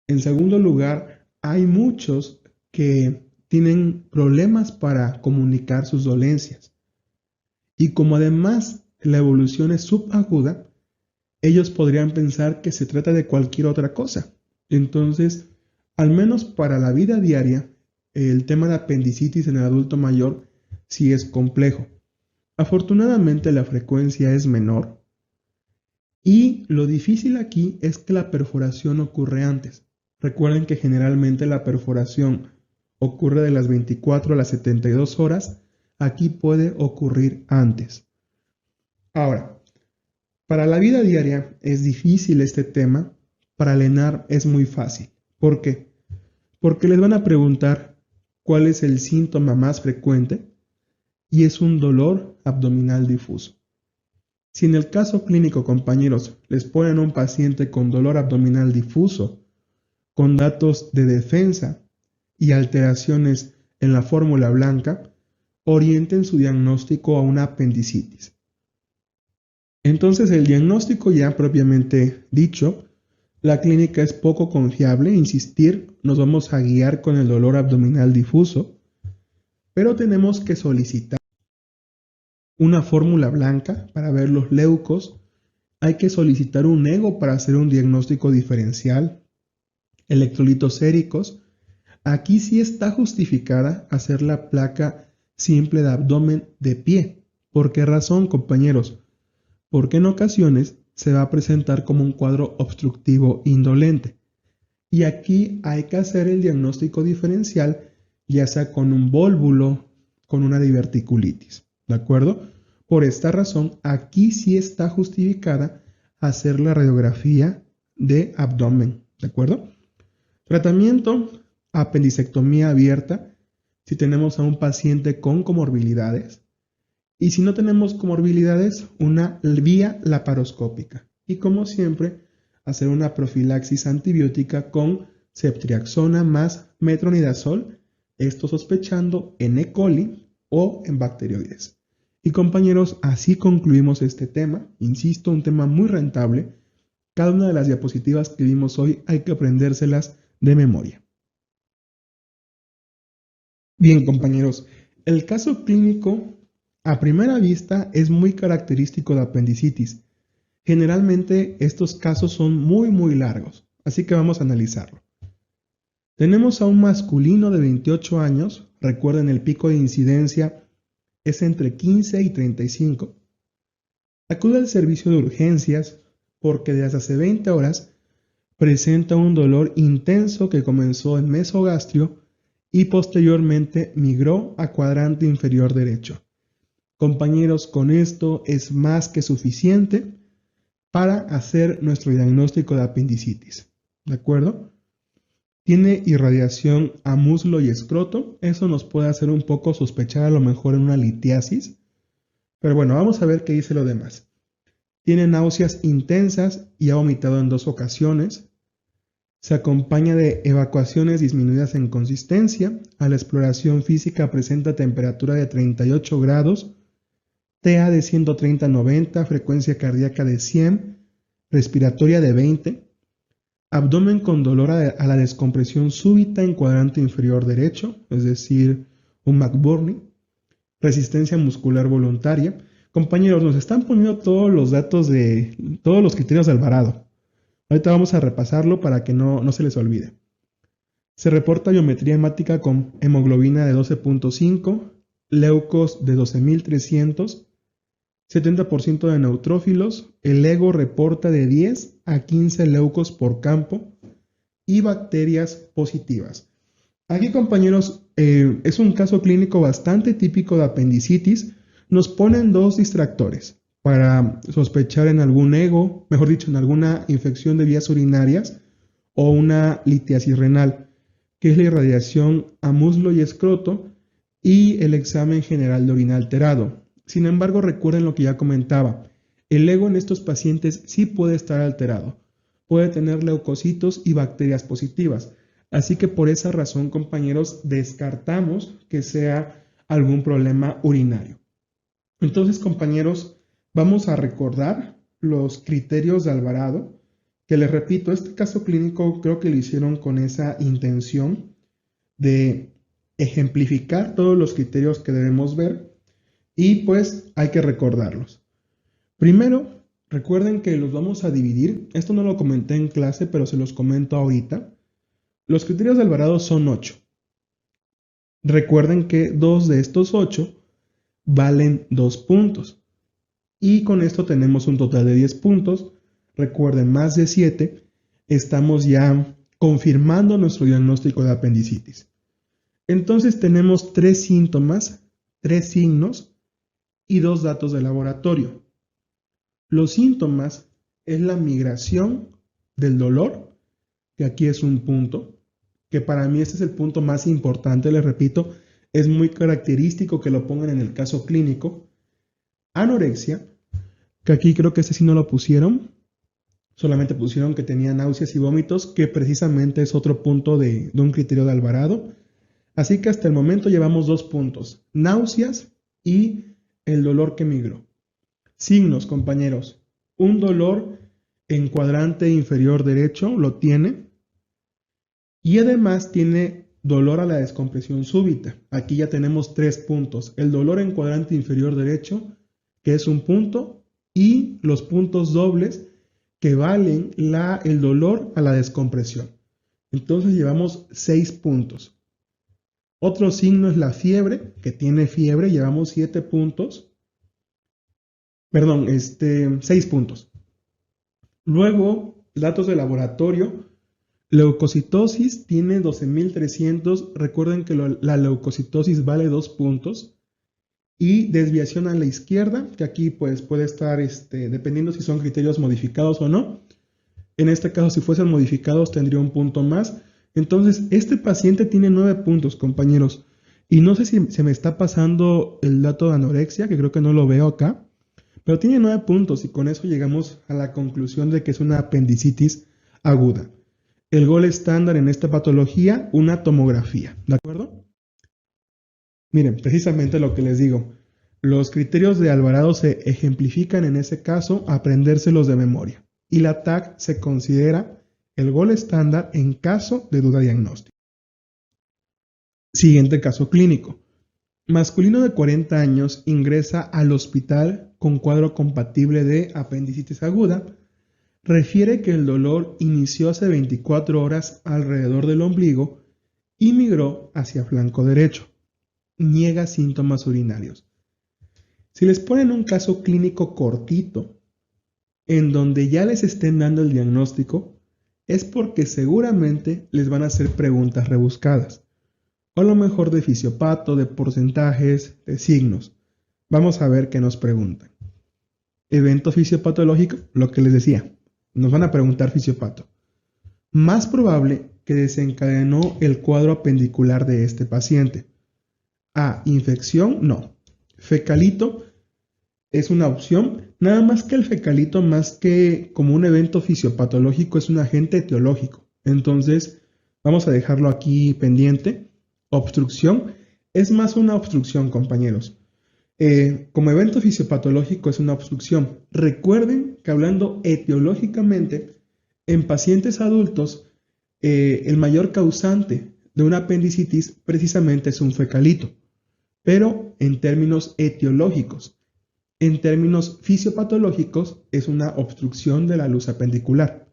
En segundo lugar, hay muchos que tienen problemas para comunicar sus dolencias. Y como además la evolución es subaguda, ellos podrían pensar que se trata de cualquier otra cosa. Entonces, al menos para la vida diaria, el tema de apendicitis en el adulto mayor sí es complejo. Afortunadamente la frecuencia es menor y lo difícil aquí es que la perforación ocurre antes. Recuerden que generalmente la perforación ocurre de las 24 a las 72 horas. Aquí puede ocurrir antes. Ahora, para la vida diaria es difícil este tema. Para el ENAR es muy fácil. ¿Por qué? Porque les van a preguntar cuál es el síntoma más frecuente y es un dolor abdominal difuso. Si en el caso clínico, compañeros, les ponen a un paciente con dolor abdominal difuso, con datos de defensa y alteraciones en la fórmula blanca, orienten su diagnóstico a una apendicitis. Entonces, el diagnóstico ya propiamente dicho, la clínica es poco confiable, insistir, nos vamos a guiar con el dolor abdominal difuso, pero tenemos que solicitar una fórmula blanca para ver los leucos, hay que solicitar un ego para hacer un diagnóstico diferencial, electrolitos séricos. Aquí sí está justificada hacer la placa simple de abdomen de pie. ¿Por qué razón, compañeros? Porque en ocasiones se va a presentar como un cuadro obstructivo indolente. Y aquí hay que hacer el diagnóstico diferencial, ya sea con un vólvulo, con una diverticulitis, ¿de acuerdo? Por esta razón, aquí sí está justificada hacer la radiografía de abdomen, ¿de acuerdo? Tratamiento, apendicectomía abierta, si tenemos a un paciente con comorbilidades. Y si no tenemos comorbilidades, una vía laparoscópica. Y como siempre, hacer una profilaxis antibiótica con ceftriaxona más metronidazol, esto sospechando en E. coli o en bacteroides. Y compañeros, así concluimos este tema. Insisto, un tema muy rentable. Cada una de las diapositivas que vimos hoy hay que aprendérselas de memoria. Bien, compañeros, el caso clínico a primera vista es muy característico de apendicitis. Generalmente estos casos son muy largos, así que vamos a analizarlo. Tenemos a un masculino de 28 años, recuerden el pico de incidencia es entre 15 y 35. Acude al servicio de urgencias porque desde hace 20 horas presenta un dolor intenso que comenzó en mesogastrio y posteriormente migró a cuadrante inferior derecho. Compañeros, con esto es más que suficiente para hacer nuestro diagnóstico de apendicitis. ¿De acuerdo? Tiene irradiación a muslo y escroto. Eso nos puede hacer un poco sospechar a lo mejor en una litiasis. Pero bueno, vamos a ver qué dice lo demás. Tiene náuseas intensas y ha vomitado en 2 ocasiones. Se acompaña de evacuaciones disminuidas en consistencia. A la exploración física presenta temperatura de 38 grados, TA de 130-90, frecuencia cardíaca de 100, respiratoria de 20, abdomen con dolor a la descompresión súbita en cuadrante inferior derecho, es decir, un McBurney, resistencia muscular voluntaria. Compañeros, nos están poniendo todos los datos de todos los criterios de Alvarado. Ahorita vamos a repasarlo para que no se les olvide. Se reporta biometría hemática con hemoglobina de 12.5, leucos de 12.300, 70% de neutrófilos, el ego reporta de 10 a 15 leucos por campo y bacterias positivas. Aquí, compañeros, es un caso clínico bastante típico de apendicitis. Nos ponen 2 distractores para sospechar en algún ego, mejor dicho, en alguna infección de vías urinarias o una litiasis renal, que es la irradiación a muslo y escroto y el examen general de orina alterado. Sin embargo, recuerden lo que ya comentaba, el ego en estos pacientes sí puede estar alterado, puede tener leucocitos y bacterias positivas, así que por esa razón, compañeros, descartamos que sea algún problema urinario. Entonces, compañeros, vamos a recordar los criterios de Alvarado, que les repito, este caso clínico creo que lo hicieron con esa intención de ejemplificar todos los criterios que debemos ver. Y pues hay que recordarlos. Primero, recuerden que los vamos a dividir. Esto no lo comenté en clase, pero se los comento ahorita. Los criterios de Alvarado son 8. Recuerden que 2 de estos 8 valen 2 puntos. Y con esto tenemos un total de 10 puntos. Recuerden, más de 7, estamos ya confirmando nuestro diagnóstico de apendicitis. Entonces tenemos 3 síntomas, 3 signos y 2 datos de laboratorio. Los síntomas es la migración del dolor, que aquí es un punto, que para mí este es el punto más importante, les repito, es muy característico que lo pongan en el caso clínico. Anorexia, que aquí creo que este sí no lo pusieron, solamente pusieron que tenía náuseas y vómitos, que precisamente es otro punto de un criterio de Alvarado. Así que hasta el momento llevamos 2 puntos, náuseas y el dolor que migró. Signos, compañeros. Un dolor en cuadrante inferior derecho lo tiene. Y además tiene dolor a la descompresión súbita. Aquí ya tenemos 3 puntos. El dolor en cuadrante inferior derecho, que es un punto, y los puntos dobles que valen el dolor a la descompresión. Entonces llevamos 6 puntos. Otro signo es la fiebre, que tiene fiebre, llevamos 7 puntos. Perdón, 6 puntos. Luego, datos de laboratorio. Leucocitosis tiene 12.300. Recuerden que la leucocitosis vale 2 puntos. Y desviación a la izquierda, que aquí pues puede estar dependiendo si son criterios modificados o no. En este caso, si fuesen modificados, tendría un punto más. Entonces, este paciente tiene 9 puntos, compañeros. Y no sé si se me está pasando el dato de anorexia, que creo que no lo veo acá. Pero tiene 9 puntos y con eso llegamos a la conclusión de que es una apendicitis aguda. El gol estándar en esta patología, una tomografía. ¿De acuerdo? Miren, precisamente lo que les digo. Los criterios de Alvarado se ejemplifican en ese caso aprendérselos de memoria. Y la TAC se considera el gol estándar en caso de duda diagnóstica. Siguiente caso clínico. Masculino de 40 años ingresa al hospital con cuadro compatible de apendicitis aguda. Refiere que el dolor inició hace 24 horas alrededor del ombligo y migró hacia flanco derecho. Niega síntomas urinarios. Si les ponen un caso clínico cortito, en donde ya les estén dando el diagnóstico, es porque seguramente les van a hacer preguntas rebuscadas. O a lo mejor de fisiopato, de porcentajes, de signos. Vamos a ver qué nos preguntan. Evento fisiopatológico, lo que les decía. Nos van a preguntar fisiopato. Más probable que desencadenó el cuadro apendicular de este paciente. A. Infección, no. Fecalito es una opción, nada más que el fecalito, más que como un evento fisiopatológico, es un agente etiológico. Entonces, vamos a dejarlo aquí pendiente. Obstrucción es más una obstrucción, compañeros. Como evento fisiopatológico es una obstrucción. Recuerden que hablando etiológicamente, en pacientes adultos, el mayor causante de una apendicitis precisamente es un fecalito, pero en términos etiológicos. En términos fisiopatológicos es una obstrucción de la luz apendicular.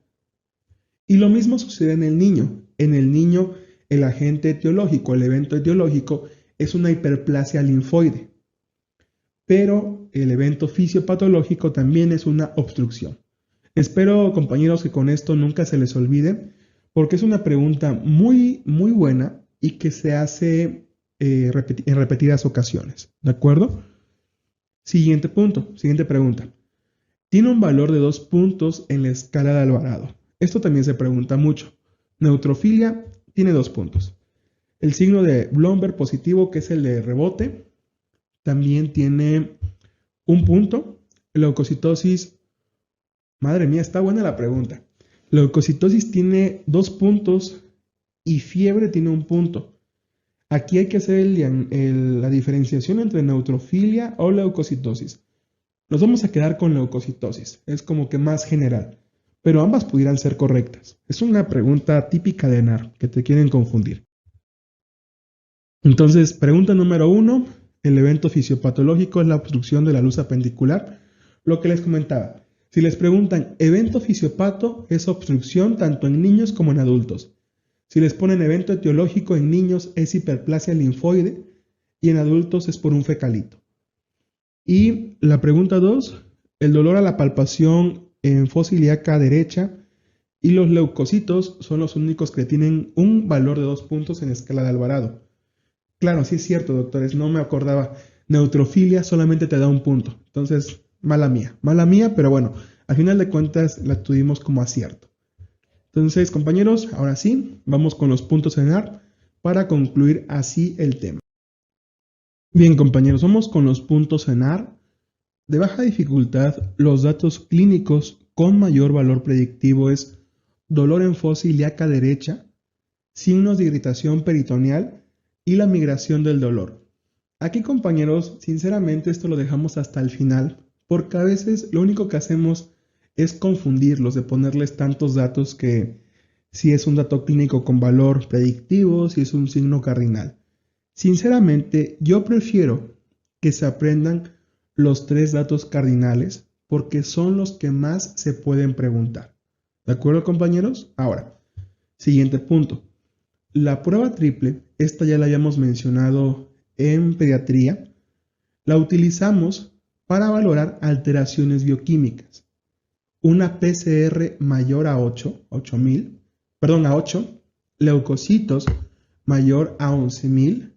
Y lo mismo sucede en el niño. En el niño el agente etiológico, el evento etiológico es una hiperplasia linfoide. Pero el evento fisiopatológico también es una obstrucción. Espero, compañeros, que con esto nunca se les olvide, porque es una pregunta muy, muy buena y que se hace en repetidas ocasiones. ¿De acuerdo? Siguiente punto, siguiente pregunta. Tiene un valor de 2 puntos en la escala de Alvarado. Esto también se pregunta mucho. Neutrofilia tiene 2 puntos. El signo de Blomberg positivo, que es el de rebote, también tiene 1 punto. Leucocitosis, madre mía, está buena la pregunta. Leucocitosis tiene 2 puntos y fiebre tiene 1 punto. Aquí hay que hacer la diferenciación entre neutrofilia o leucocitosis. Nos vamos a quedar con leucocitosis, es como que más general, pero ambas pudieran ser correctas. Es una pregunta típica de NAR, que te quieren confundir. Entonces, pregunta número 1, el evento fisiopatológico es la obstrucción de la luz apendicular. Lo que les comentaba, si les preguntan evento fisiopato, es obstrucción tanto en niños como en adultos. Si les ponen evento etiológico en niños es hiperplasia linfoide y en adultos es por un fecalito. Y la pregunta 2, el dolor a la palpación en fosa ilíaca derecha y los leucocitos son los únicos que tienen un valor de 2 puntos en escala de Alvarado. Claro, sí es cierto, doctores, no me acordaba. Neutrofilia solamente te da 1 punto. Entonces, mala mía, pero bueno, al final de cuentas la tuvimos como acierto. Entonces, compañeros, ahora sí, vamos con los puntos en AR para concluir así el tema. Bien, compañeros, vamos con los puntos en AR. De baja dificultad, los datos clínicos con mayor valor predictivo es dolor en fosa ilíaca derecha, signos de irritación peritoneal y la migración del dolor. Aquí, compañeros, sinceramente esto lo dejamos hasta el final, porque a veces lo único que hacemos es confundirlos, de ponerles tantos datos que si es un dato clínico con valor predictivo, si es un signo cardinal. Sinceramente, yo prefiero que se aprendan los 3 datos cardinales porque son los que más se pueden preguntar. ¿De acuerdo, compañeros? Ahora, siguiente punto. La prueba triple, esta ya la habíamos mencionado en pediatría, la utilizamos para valorar alteraciones bioquímicas. una PCR mayor a 8, leucocitos mayor a 11.000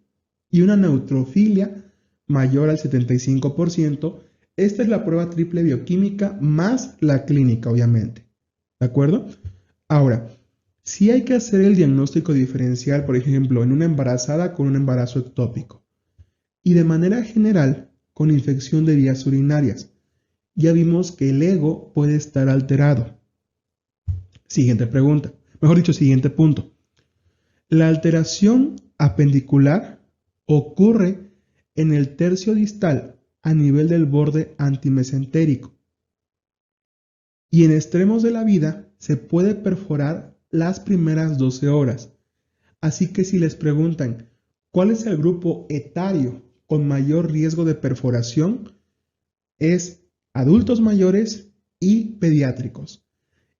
y una neutrofilia mayor al 75%. Esta es la prueba triple bioquímica más la clínica, obviamente. ¿De acuerdo? Ahora, si hay que hacer el diagnóstico diferencial, por ejemplo, en una embarazada con un embarazo ectópico y de manera general con infección de vías urinarias. Ya vimos que el ego puede estar alterado. Siguiente pregunta, mejor dicho, siguiente punto. La alteración apendicular ocurre en el tercio distal a nivel del borde antimesentérico y en extremos de la vida se puede perforar las primeras 12 horas. Así que si les preguntan cuál es el grupo etario con mayor riesgo de perforación, es adultos mayores y pediátricos.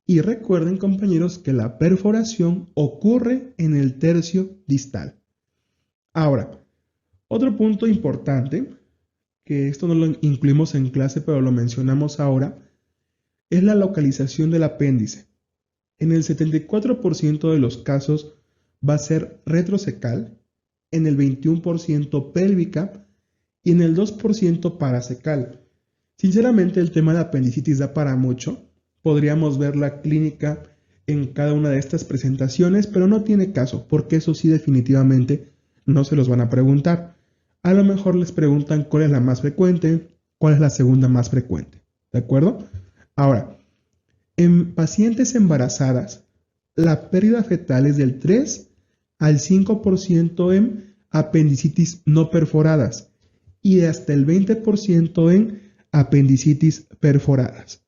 Y recuerden, compañeros, que la perforación ocurre en el tercio distal. Ahora, otro punto importante, que esto no lo incluimos en clase, pero lo mencionamos ahora, es la localización del apéndice. En el 74% de los casos va a ser retrocecal, en el 21% pélvica y en el 2% paracecal. Sinceramente, el tema de apendicitis da para mucho. Podríamos ver la clínica en cada una de estas presentaciones, pero no tiene caso, porque eso sí definitivamente no se los van a preguntar. A lo mejor les preguntan cuál es la más frecuente, cuál es la segunda más frecuente. ¿De acuerdo? Ahora, en pacientes embarazadas, la pérdida fetal es del 3 al 5% en apendicitis no perforadas y de hasta el 20% en apendicitis perforadas.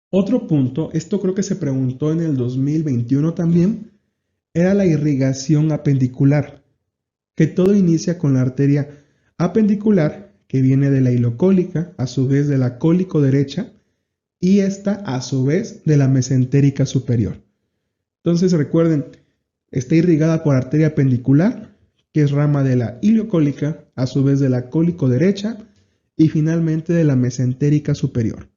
Otro punto, esto creo que se preguntó en el 2021 también, era la irrigación apendicular, que todo inicia con la arteria apendicular que viene de la ilocólica, a su vez de la cólico derecha, y esta a su vez de la mesentérica superior. Entonces recuerden, está irrigada por arteria apendicular, que es rama de la iliocólica, a su vez de la cólico derecha, y finalmente de la mesentérica superior.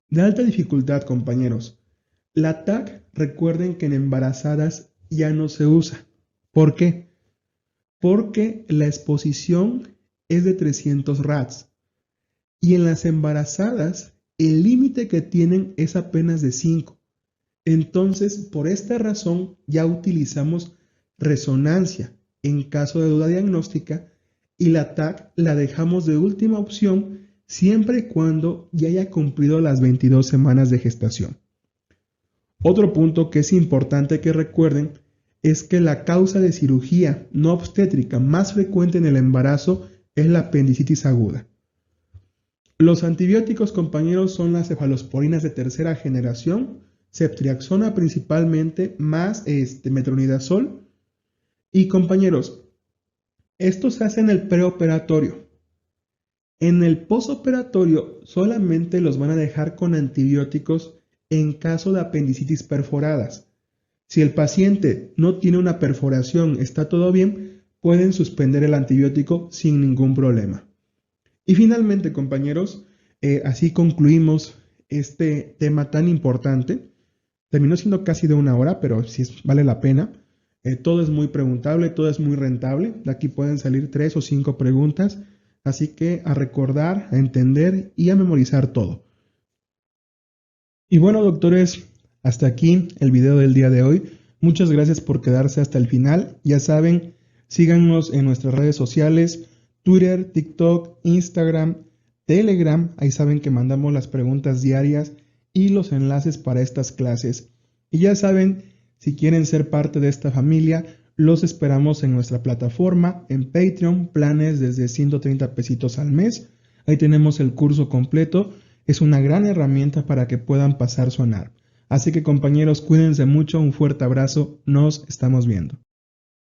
De alta dificultad, compañeros. La TAC, recuerden que en embarazadas ya no se usa. ¿Por qué? Porque la exposición es de 300 rads y en las embarazadas el límite que tienen es apenas de 5. Entonces, por esta razón ya utilizamos resonancia en caso de duda diagnóstica y la TAC la dejamos de última opción siempre y cuando ya haya cumplido las 22 semanas de gestación. Otro punto que es importante que recuerden es que la causa de cirugía no obstétrica más frecuente en el embarazo es la apendicitis aguda. Los antibióticos, compañeros, son las cefalosporinas de tercera generación, ceftriaxona principalmente, más metronidazol. Y compañeros, esto se hace en el preoperatorio. En el posoperatorio solamente los van a dejar con antibióticos en caso de apendicitis perforadas. Si el paciente no tiene una perforación, está todo bien, pueden suspender el antibiótico sin ningún problema. Y finalmente, compañeros, así concluimos este tema tan importante. Terminó siendo casi de 1 hora, pero sí vale la pena. Todo es muy preguntable, todo es muy rentable. De aquí pueden salir 3 o 5 preguntas. Así que a recordar, a entender y a memorizar todo. Y bueno, doctores, hasta aquí el video del día de hoy. Muchas gracias por quedarse hasta el final. Ya saben, síganos en nuestras redes sociales, Twitter, TikTok, Instagram, Telegram. Ahí saben que mandamos las preguntas diarias y los enlaces para estas clases. Y ya saben, si quieren ser parte de esta familia, los esperamos en nuestra plataforma, en Patreon, planes desde 130 pesitos al mes. Ahí tenemos el curso completo. Es una gran herramienta para que puedan pasar su ANAR. Así que compañeros, cuídense mucho, un fuerte abrazo, nos estamos viendo.